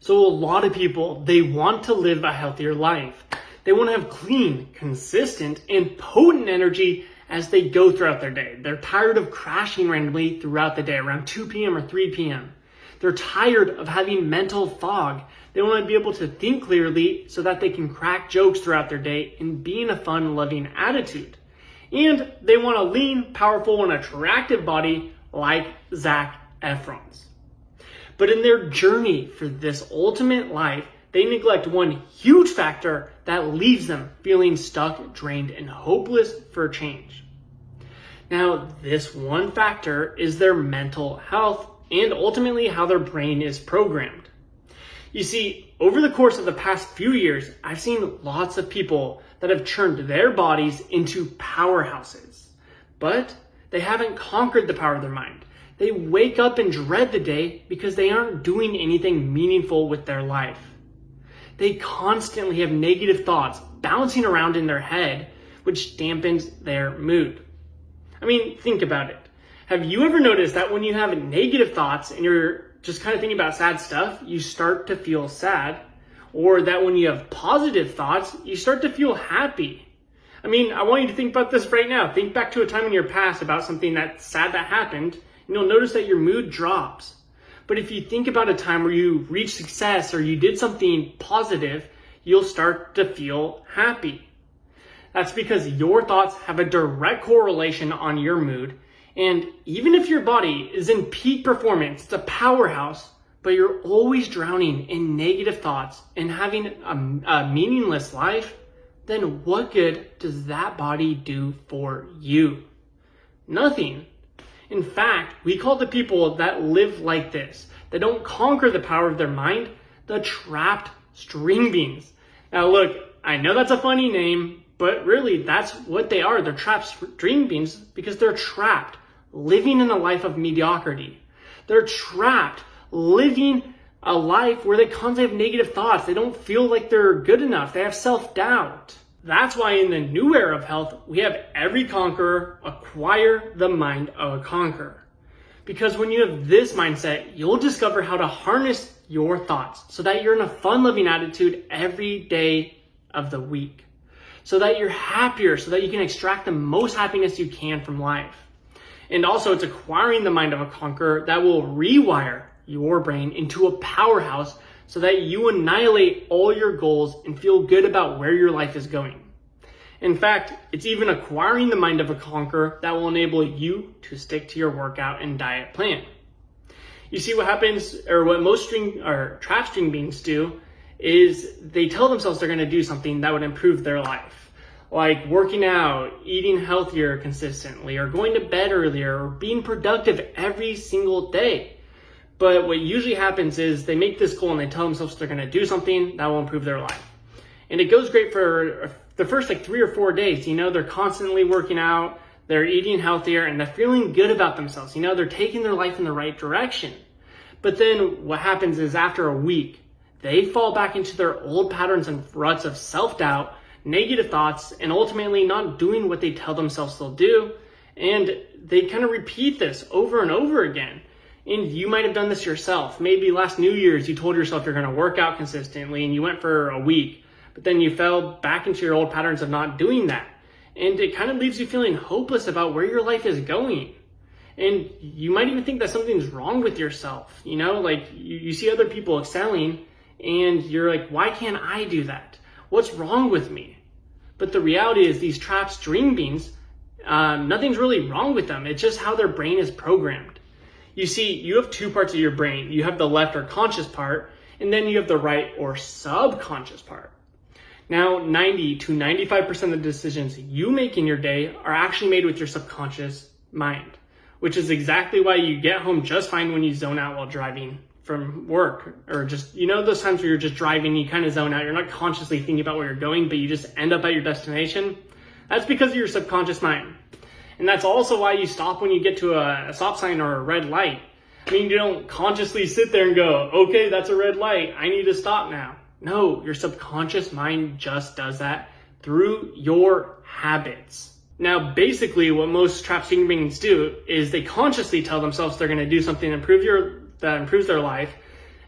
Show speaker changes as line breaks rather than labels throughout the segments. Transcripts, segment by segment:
So a lot of people, they want to live a healthier life. They want to have clean, consistent, and potent energy as they go throughout their day. They're tired of crashing randomly throughout the day around 2 p.m. or 3 p.m. They're tired of having mental fog. They want to be able to think clearly so that they can crack jokes throughout their day and be in a fun, loving attitude. And they want a lean, powerful, and attractive body like Zac Efron's. But in their journey for this ultimate life, they neglect one huge factor that leaves them feeling stuck, drained, and hopeless for change. Now, this one factor is their mental health and ultimately how their brain is programmed. You see, over the course of the past few years, I've seen lots of people that have turned their bodies into powerhouses, but they haven't conquered the power of their mind. They wake up and dread the day because they aren't doing anything meaningful with their life. They constantly have negative thoughts bouncing around in their head, which dampens their mood. I mean, think about it. Have you ever noticed that when you have negative thoughts and you're just kind of thinking about sad stuff, you start to feel sad? Or that when you have positive thoughts, you start to feel happy? I mean, I want you to think about this right now. Think back to a time in your past about something that's sad that happened, and you'll notice that your mood drops. But if you think about a time where you reached success or you did something positive, you'll start to feel happy. That's because your thoughts have a direct correlation on your mood. And even if your body is in peak performance, it's a powerhouse, but you're always drowning in negative thoughts and having a meaningless life, then what good does that body do for you? Nothing. In fact, we call the people that live like this, that don't conquer the power of their mind, the trapped string beans. Now look, I know that's a funny name, but really that's what they are. They're trapped string beans because they're trapped, living in a life of mediocrity. They're trapped, living a life where they constantly have negative thoughts. They don't feel like they're good enough. They have self-doubt. That's why in the new era of health, we have every conqueror acquire the mind of a conqueror. Because when you have this mindset, you'll discover how to harness your thoughts so that you're in a fun-loving attitude every day of the week. So that you're happier, so that you can extract the most happiness you can from life. And also, it's acquiring the mind of a conqueror that will rewire your brain into a powerhouse so that you annihilate all your goals and feel good about where your life is going. In fact, it's even acquiring the mind of a conqueror that will enable you to stick to your workout and diet plan. You see what happens, or what most trap string beans do, is they tell themselves they're going to do something that would improve their life. Like working out, eating healthier consistently, or going to bed earlier, or being productive every single day. But what usually happens is they make this goal and they tell themselves they're going to do something that will improve their life. And it goes great for the first 3 or 4 days. They're constantly working out, they're eating healthier, and they're feeling good about themselves. They're taking their life in the right direction. But then what happens is after a week, they fall back into their old patterns and ruts of self-doubt, negative thoughts, and ultimately not doing what they tell themselves they'll do. And they kind of repeat this over and over again. And you might have done this yourself. Maybe last New Year's, you told yourself you're going to work out consistently and you went for a week, but then you fell back into your old patterns of not doing that. And it kind of leaves you feeling hopeless about where your life is going. And you might even think that something's wrong with yourself. You see other people excelling and you're like, why can't I do that? What's wrong with me? But the reality is these trapped string beans, nothing's really wrong with them. It's just how their brain is programmed. You see, you have two parts of your brain. You have the left or conscious part, and then you have the right or subconscious part. Now, 90 to 95% of the decisions you make in your day are actually made with your subconscious mind, which is exactly why you get home just fine when you zone out while driving from work, or just, those times where you're just driving, you kind of zone out. You're not consciously thinking about where you're going, but you just end up at your destination. That's because of your subconscious mind. And that's also why you stop when you get to a stop sign or a red light. You don't consciously sit there and go, okay, that's a red light, I need to stop now. No, your subconscious mind just does that through your habits. Now, basically what most trapped string beans do is they consciously tell themselves they're going to do something that improves their life.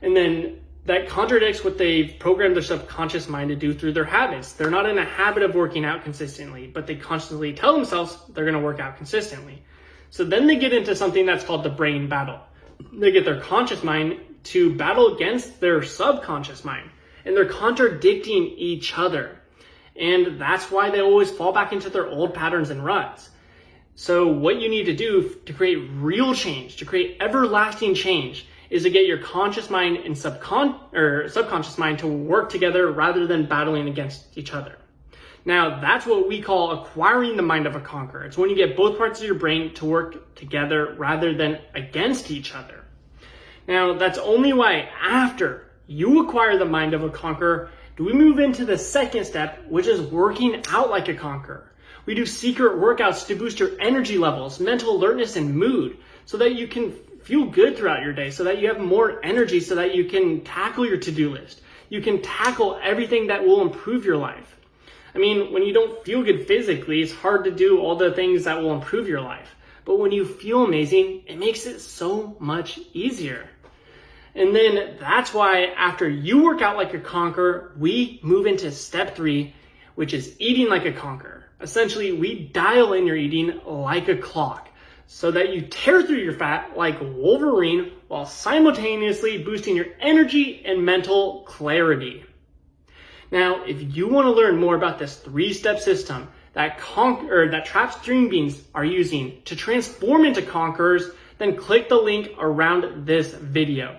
And then That contradicts what they've programmed their subconscious mind to do through their habits. They're not in a habit of working out consistently, but they constantly tell themselves they're going to work out consistently. So then they get into something that's called the brain battle. They get their conscious mind to battle against their subconscious mind, and they're contradicting each other. And that's why they always fall back into their old patterns and ruts. So what you need to do to create real change, to create everlasting change, is to get your conscious mind and subconscious mind to work together rather than battling against each other. Now, that's what we call acquiring the mind of a conqueror. It's when you get both parts of your brain to work together rather than against each other. Now, that's only why after you acquire the mind of a conqueror, do we move into the second step, which is working out like a conqueror. We do secret workouts to boost your energy levels, mental alertness, and mood so that you can feel good throughout your day, so that you have more energy, so that you can tackle your to-do list. You can tackle everything that will improve your life. I mean, when you don't feel good physically, it's hard to do all the things that will improve your life. But when you feel amazing, it makes it so much easier. And then that's why after you work out like a conqueror, we move into step 3, which is eating like a conqueror. Essentially, we dial in your eating like a clock so that you tear through your fat like Wolverine while simultaneously boosting your energy and mental clarity. Now, if you want to learn more about this 3-step system that trapped dream beings are using to transform into conquerors, then click the link around this video.